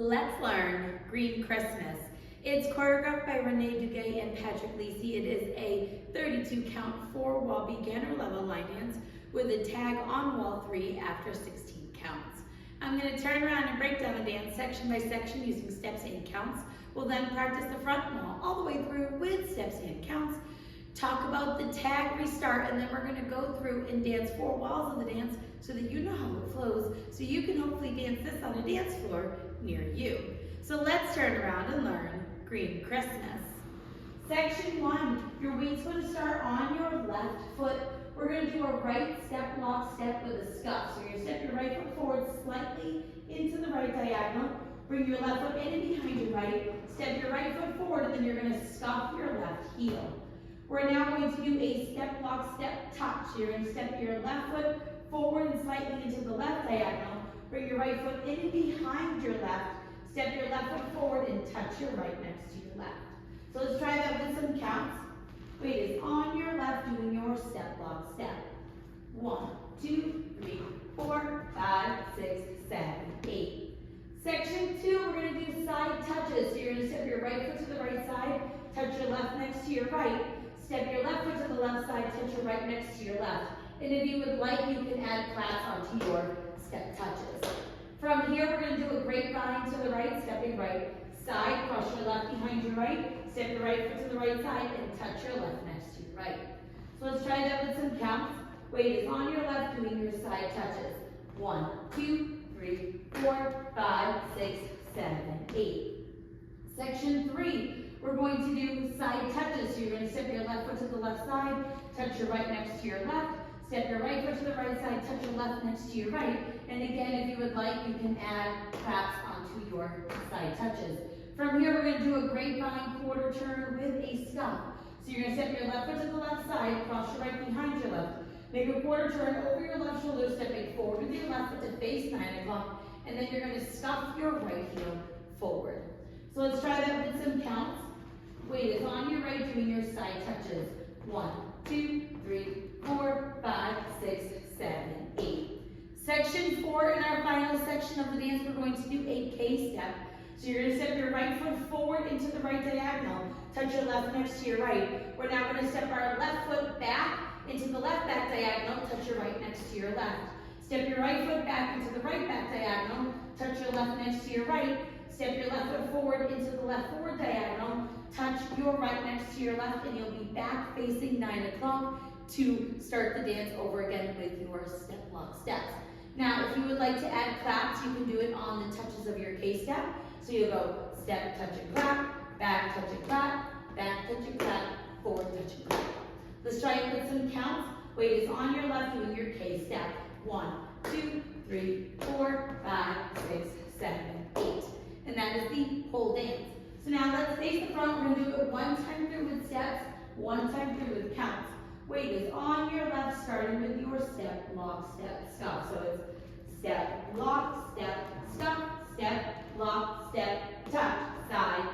Let's learn Green Christmas. It's choreographed by Rene Duguay and Patrick Lisi. It is a 32 count 4-wall beginner level line dance with a tag on wall 3 after 16 counts. I'm going to turn around and break down the dance section by section using steps and counts. We'll then practice the front wall all the way through with steps and counts. Talk about the tag restart, and then we're going to go through and dance 4 walls of the dance so that you know how it flows, so you can hopefully dance this on a dance floor near you. So let's turn around and learn Green Christmas. Section 1, your weight's going to start on your left foot. We're going to do a right step, lock step with a scuff. So you're going to step your right foot forward slightly into the right diagonal. Bring your left foot in and behind your right. Step your right foot forward, and then you're going to scuff your left heel. We're now going to do a step, lock, step, touch. So you're going to step your left foot forward and slightly into the left diagonal. Bring your right foot in and behind your left. Step your left foot forward and touch your right next to your left. So let's try that with some counts. Weight is on your left doing your step, lock, step. 1, 2, 3, 4, 5, 6, 7, 8. Section 2, we're going to do side touches. So you're going to step your right foot to the right side, touch your left next to your right. Step your left foot to the left side, touch your right next to your left. And if you would like, you can add claps onto your step touches. From here, we're going to do a grapevine to the right, stepping right side, cross your left behind your right, step your right foot to the right side, and touch your left next to your right. So let's try that with some counts. Weight is on your left doing your side touches. 1, 2, 3, 4, 5, 6, 7, 8. Section 3. We're going to do side touches. So you're going to step your left foot to the left side, touch your right next to your left, step your right foot to the right side, touch your left next to your right. And again, if you would like, you can add claps onto your side touches. From here, we're going to do a grapevine quarter turn with a scuff. So you're going to step your left foot to the left side, cross your right behind your left. Make a quarter turn over your left shoulder, stepping forward with your left foot to face 9 o'clock. And then you're going to scuff your right heel forward. So let's try that with some counts. Weight is on your right doing your side touches. 1, 2, 3, 4, 5, 6, 7, 8. Section 4, in our final section of the dance, we're going to do a K-step. So you're going to step your right foot forward into the right diagonal. Touch your left next to your right. We're now going to step our left foot back into the left back diagonal. Touch your right next to your left. Step your right foot back into the right back diagonal. Touch your left next to your right. Step your left foot forward into the left forward diagonal. Touch your right next to your left, and you'll be back facing 9 o'clock to start the dance over again with your step, lock, steps. Now, if you would like to add claps, you can do it on the touches of your K-step. So you'll go step, touch, and clap, back, touch, and clap, back, touch, and clap, forward, touch, and clap. Let's try it with some counts. Weight is on your left doing your K-step. 1, 2, 3, 4, 5, 6, 7, 8. And that is the whole dance. So now let's face the front. We're going to do it 1 time through with steps, 1 time through with counts. Weight is on your left, starting with your step, lock, step, scuff. So it's step, lock, step, scuff, step, lock, step, touch, side,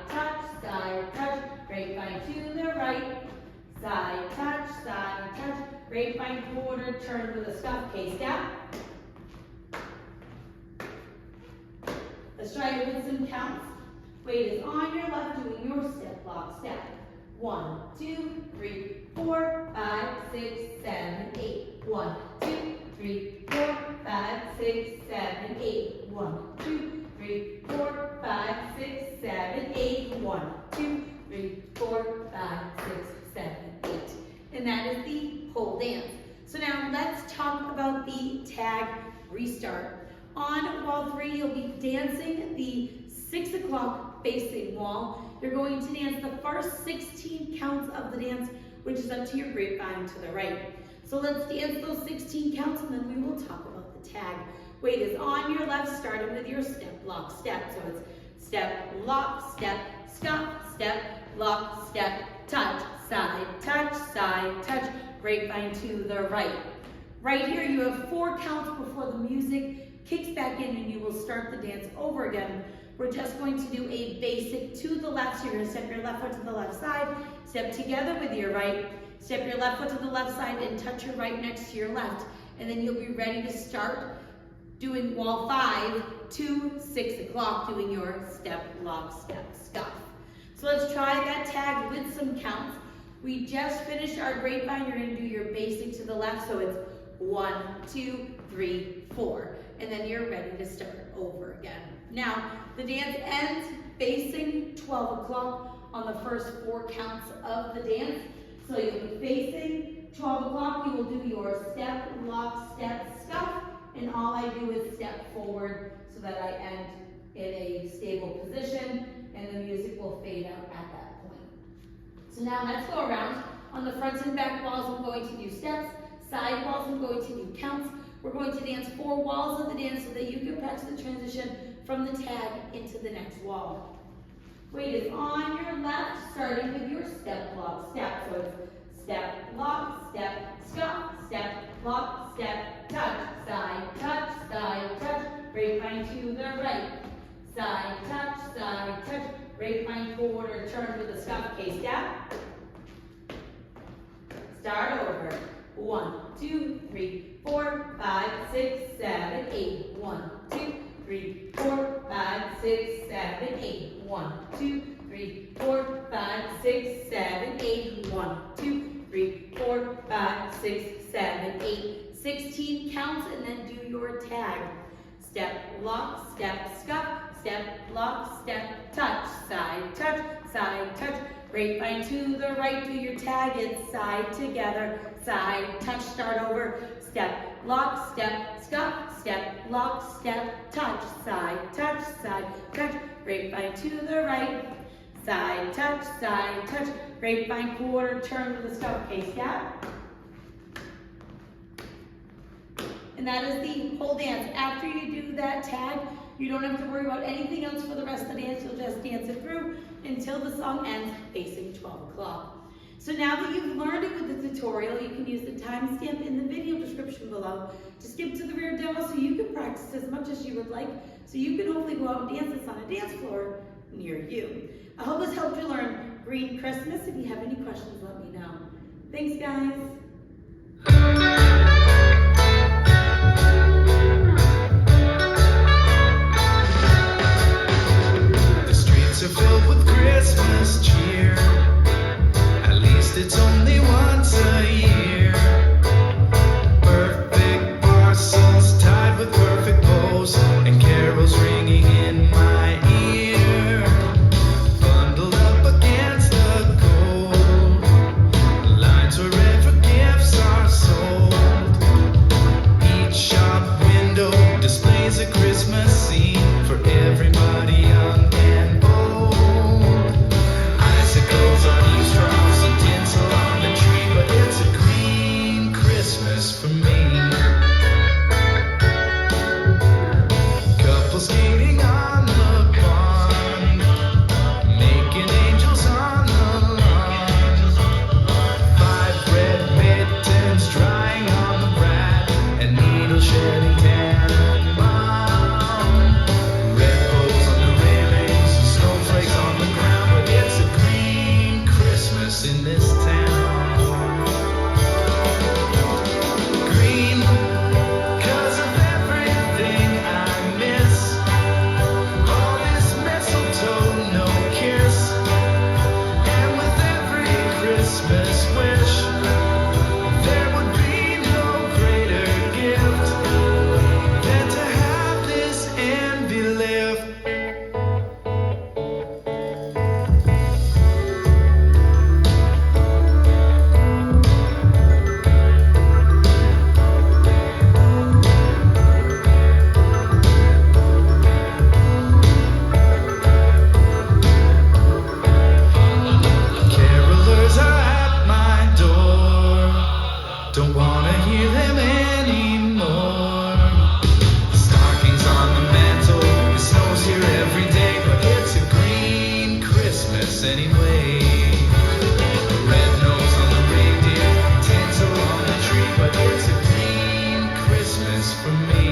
touch, grapevine to the right, side, touch, grapevine quarter turn with a scuff, K-step. Let's try it with some counts. Weight is on your left doing your step, lock, step. 1, 2, 3, 4, 5, 6, 7, 8. 1, 2, 3, 4, 5, 6, 7, 8. 1, 2, 3, 4, 5, 6, 7, 8. 1, 2, 3, 4, 5, 6, 7, 8. And that is the whole dance. So now let's talk about the tag restart. On wall 3, you'll be dancing the 6 o'clock facing wall. You're going to dance the first 16 counts of the dance, which is up to your grapevine to the right. So let's dance those 16 counts, and then we will talk about the tag. Weight is on your left, starting with your step, lock, step. So it's step, lock, step, scuff, step, lock, step, touch, touch, grapevine to the right. Right here, you have 4 counts before the music kicks back in, and you will start the dance over again. We're just going to do a basic to the left. So you're going to step your left foot to the left side, step together with your right, step your left foot to the left side, and touch your right next to your left. And then you'll be ready to start doing wall 5 to 6 o'clock, doing your step, lock, step, scuff. So let's try that tag with some counts. We just finished our grapevine. You're gonna do your basic to the left, so it's 1, 2, 3, 4, and then you're ready to start over again. Now, the dance ends facing 12 o'clock on the first 4 counts of the dance. So you'll be facing 12 o'clock, you will do your step, lock, step, scuff, and all I do is step forward so that I end in a stable position, and the music will fade out at that point. So now let's go around. On the front and back walls, I'm going to do steps. Side walls, I'm going to do counts. We're going to dance 4 walls of the dance so that you get back to the transition from the tag into the next wall. Weight is on your left, starting with your step, lock, step. So it's step, lock, step, scuff, step, lock, step, touch, side, touch, grapevine to the right. Side, touch, grapevine forward or turn with a scuff. Okay, step. Start over. 1, 2, 3, 4, 5, 6, 7, 8. 1, 2, 3, 4, 5, 6, 7, 8. 1, 2, 3, 4, 5, 6, 7, 8. 1, 2, 3, 4, 5, 6, 7, 8. 16 counts and then do your tag. Step, lock, step, scuff, step, lock, step, touch, side, touch, grapevine to the right, do your tag, it's side together, side, touch, start over, step, lock, step, scuff, step, lock, step, touch, side, touch, grapevine to the right, side, touch, grapevine quarter, turn with a scuff, okay, step. And that is the whole dance. After you do that tag, you don't have to worry about anything else for the rest of the dance. You'll just dance it through until the song ends facing 12 o'clock. So now that you've learned it with the tutorial, you can use the timestamp in the video description below to skip to the rear demo so you can practice as much as you would like, so you can hopefully go out and dance this on a dance floor near you. I hope this helped you learn Green Christmas. If you have any questions, let me know. Thanks, guys. Are filled with Christmas cheer. At least it's only once a year. Perfect parcels tied with perfect bows, and carols ringing in my ear. Bundled up against the cold, lines wherever gifts are sold. Each shop window displays a Christmas scene for everybody young and old. On eavesdrops and tinsel on the tree, but it's a green Christmas for me. Couples skating on the pond, making angels on the lawn. 5 red mittens drying on the rat, and needles shedding tannenbaum. Red bows on the railings and snowflakes on the ground, but it's a Christmas in this town. Green, 'cause of everything I miss. All this mistletoe, no kiss. And with every Christmas wish, there would be no greater gift than to have this and be lived. Don't wanna hear them anymore. Stockings on the mantle, it snows here every day, but it's a green Christmas anyway. Red nose on the reindeer, tinsel on the tree, but it's a green Christmas for me.